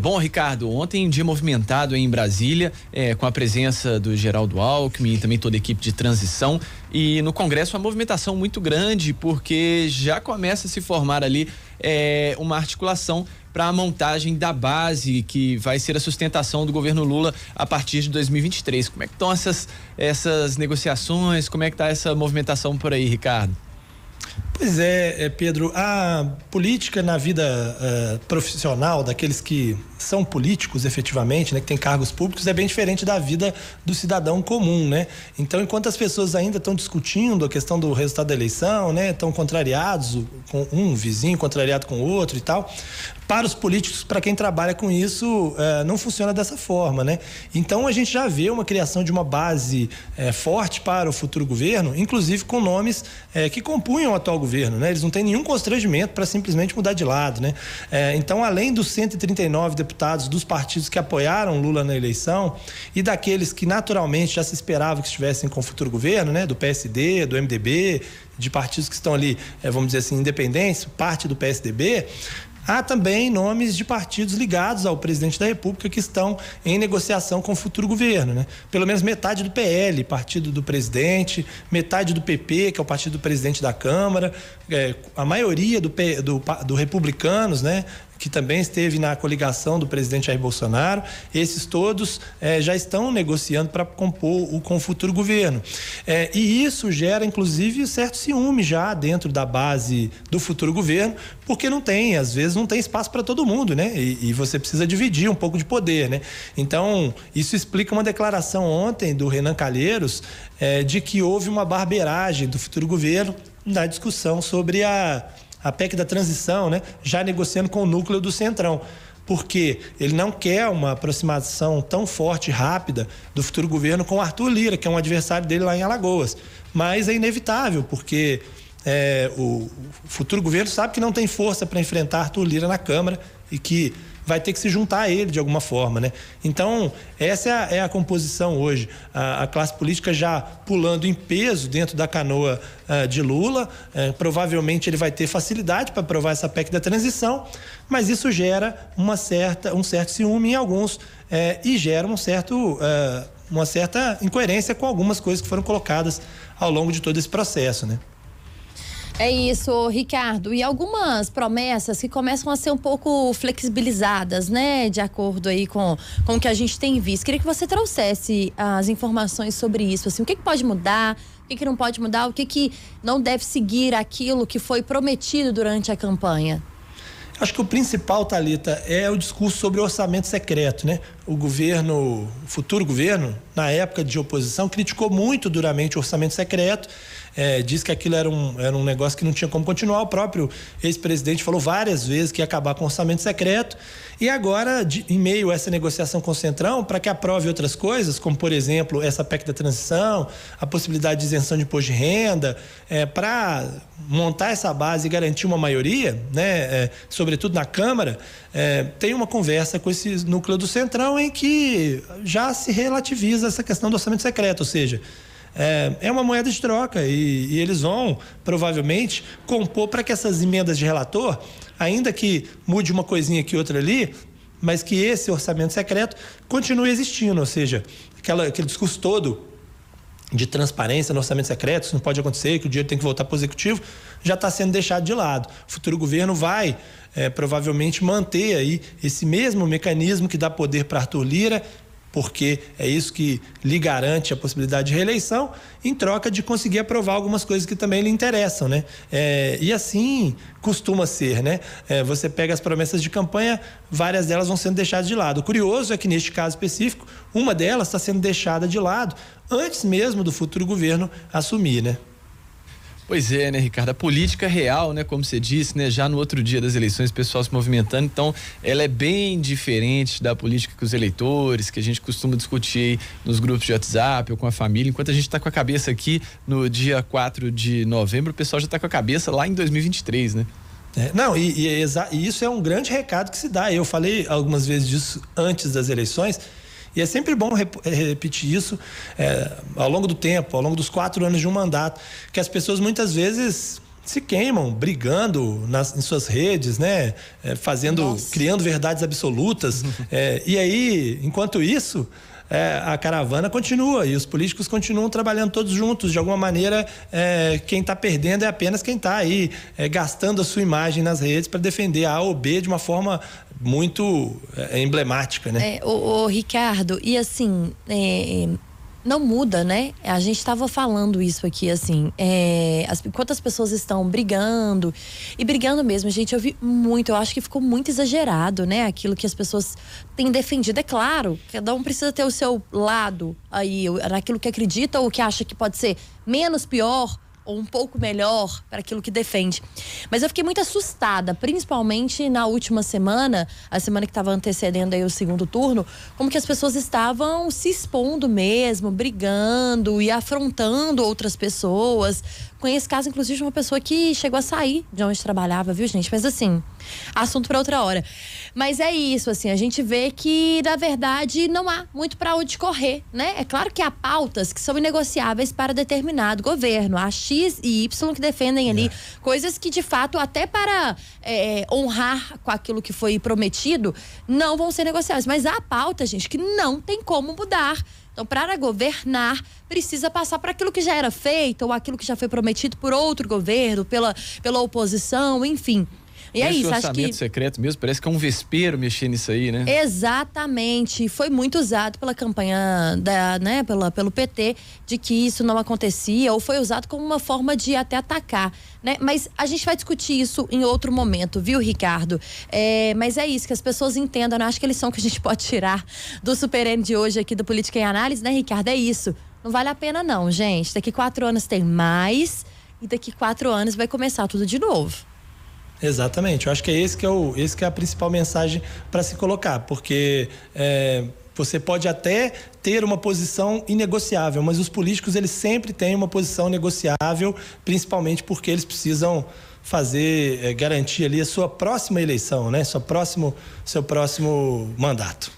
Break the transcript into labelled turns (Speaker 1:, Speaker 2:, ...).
Speaker 1: Bom, Ricardo, ontem dia movimentado em Brasília, com a presença do Geraldo Alckmin e também toda a equipe de transição, e no Congresso uma movimentação muito grande, porque já começa a se formar ali uma articulação para a montagem da base que vai ser a sustentação do governo Lula a partir de 2023. Como é que estão essas negociações? Como é que está essa movimentação por aí, Ricardo?
Speaker 2: Pois é, Pedro, a política na vida profissional daqueles que são políticos efetivamente, né, que têm cargos públicos, é bem diferente da vida do cidadão comum, né? Então, enquanto as pessoas ainda estão discutindo a questão do resultado da eleição, né, estão contrariados com um vizinho, contrariado com o outro e tal, para os políticos, para quem trabalha com isso, não funciona dessa forma, né? Então a gente já vê uma criação de uma base forte para o futuro governo, inclusive com nomes que compunham o atual governo, né? Eles não têm nenhum constrangimento para simplesmente mudar de lado, né? Então, além dos 139 deputados dos partidos que apoiaram Lula na eleição e daqueles que naturalmente já se esperava que estivessem com o futuro governo, né? Do PSD, do MDB, de partidos que estão ali, vamos dizer assim, independentes, parte do PSDB, há também nomes de partidos ligados ao presidente da República que estão em negociação com o futuro governo, né? Pelo menos metade do PL, partido do presidente, metade do PP, que é o partido do presidente da Câmara, a maioria do Republicanos, né? Que também esteve na coligação do presidente Jair Bolsonaro. Esses todos já estão negociando para compor com o futuro governo. E isso gera, inclusive, certo ciúme já dentro da base do futuro governo, porque às vezes não tem espaço para todo mundo, né? E você precisa dividir um pouco de poder, né? Então, isso explica uma declaração ontem do Renan Calheiros de que houve uma barbeiragem do futuro governo na discussão sobre a PEC da transição, né? Já negociando com o núcleo do Centrão, porque ele não quer uma aproximação tão forte e rápida do futuro governo com o Arthur Lira, que é um adversário dele lá em Alagoas. Mas é inevitável, porque o futuro governo sabe que não tem força para enfrentar Arthur Lira na Câmara e que vai ter que se juntar a ele de alguma forma, né? Então, essa é a composição hoje. A classe política já pulando em peso dentro da canoa de Lula. Provavelmente ele vai ter facilidade para aprovar essa PEC da transição, mas isso gera um certo ciúme em alguns e gera uma certa incoerência com algumas coisas que foram colocadas ao longo de todo esse processo, né?
Speaker 3: É isso, Ricardo. E algumas promessas que começam a ser um pouco flexibilizadas, né? De acordo aí com o que a gente tem visto. Queria que você trouxesse as informações sobre isso. Assim, o que pode mudar, o que não pode mudar, o que não deve seguir aquilo que foi prometido durante a campanha.
Speaker 2: Acho que o principal, Thalita, é o discurso sobre o orçamento secreto, né? O futuro governo, na época de oposição, criticou muito duramente o orçamento secreto, diz que aquilo era um negócio que não tinha como continuar. O próprio ex-presidente falou várias vezes que ia acabar com o orçamento secreto. E agora, em meio a essa negociação com o Centrão, para que aprove outras coisas, como, por exemplo, essa PEC da transição, a possibilidade de isenção de imposto de renda, para montar essa base e garantir uma maioria, né, sobretudo na Câmara, tem uma conversa com esse núcleo do Centrão em que já se relativiza essa questão do orçamento secreto, ou seja, é uma moeda de troca e eles vão provavelmente compor para que essas emendas de relator, ainda que mude uma coisinha aqui outra ali, mas que esse orçamento secreto continue existindo, ou seja, aquele discurso todo de transparência no orçamento secreto, isso não pode acontecer, que o dinheiro tem que voltar para o executivo, já está sendo deixado de lado. O futuro governo vai provavelmente manter aí esse mesmo mecanismo que dá poder para Arthur Lira, porque é isso que lhe garante a possibilidade de reeleição, em troca de conseguir aprovar algumas coisas que também lhe interessam, né? E assim costuma ser, né? Você pega as promessas de campanha, várias delas vão sendo deixadas de lado. O curioso é que, neste caso específico, uma delas está sendo deixada de lado antes mesmo do futuro governo assumir, né?
Speaker 1: Pois é, né, Ricardo? A política real, né, como você disse, né, já no outro dia das eleições, o pessoal se movimentando, então ela é bem diferente da política com os eleitores, que a gente costuma discutir nos grupos de WhatsApp ou com a família, enquanto a gente está com a cabeça aqui no dia 4 de novembro, o pessoal já está com a cabeça lá em 2023, né?
Speaker 2: E isso é um grande recado que se dá. Eu falei algumas vezes disso antes das eleições, e é sempre bom repetir isso ao longo do tempo, ao longo dos 4 anos de um mandato, que as pessoas muitas vezes se queimam brigando em suas redes, né? Criando verdades absolutas. E aí, enquanto isso, a caravana continua e os políticos continuam trabalhando todos juntos. De alguma maneira, quem está perdendo é apenas quem está aí gastando a sua imagem nas redes para defender a A ou B de uma forma muito emblemática, né?
Speaker 3: Ricardo, e assim, não muda, né? A gente estava falando isso aqui, assim, quantas pessoas estão brigando, e brigando mesmo, gente, eu vi muito, eu acho que ficou muito exagerado, né? Aquilo que as pessoas têm defendido, é claro, cada um precisa ter o seu lado aí, naquilo que acredita ou que acha que pode ser menos pior, ou um pouco melhor para aquilo que defende. Mas eu fiquei muito assustada, principalmente na última semana, a semana que estava antecedendo aí o segundo turno, como que as pessoas estavam se expondo mesmo, brigando e afrontando outras pessoas. Conheço caso, inclusive, de uma pessoa que chegou a sair de onde trabalhava, viu, gente? Mas assim, assunto para outra hora. Mas é isso, assim, a gente vê que, na verdade, não há muito para onde correr, né? É claro que há pautas que são inegociáveis para determinado governo. Há X e Y que defendem ali coisas que, de fato, até para honrar com aquilo que foi prometido, não vão ser negociáveis. Mas há pauta, gente, que não tem como mudar. Então, para governar, precisa passar por aquilo que já era feito ou aquilo que já foi prometido por outro governo, pela oposição, enfim. E é isso, acho que
Speaker 1: orçamento secreto mesmo, parece que é um vespeiro mexer nisso aí, né?
Speaker 3: Exatamente, foi muito usado pela campanha pelo PT de que isso não acontecia, ou foi usado como uma forma de até atacar, né? Mas a gente vai discutir isso em outro momento, viu, Ricardo? Mas é isso, que as pessoas entendam, né? Acho que a lição que a gente pode tirar do Super N de hoje aqui do Política em Análise, né, Ricardo? É isso, não vale a pena não, gente. Daqui 4 anos tem mais e daqui 4 anos vai começar tudo de novo.
Speaker 2: Exatamente, eu acho que esse que é a principal mensagem para se colocar, porque você pode até ter uma posição inegociável, mas os políticos eles sempre têm uma posição negociável, principalmente porque eles precisam garantir ali a sua próxima eleição, né? Seu próximo mandato.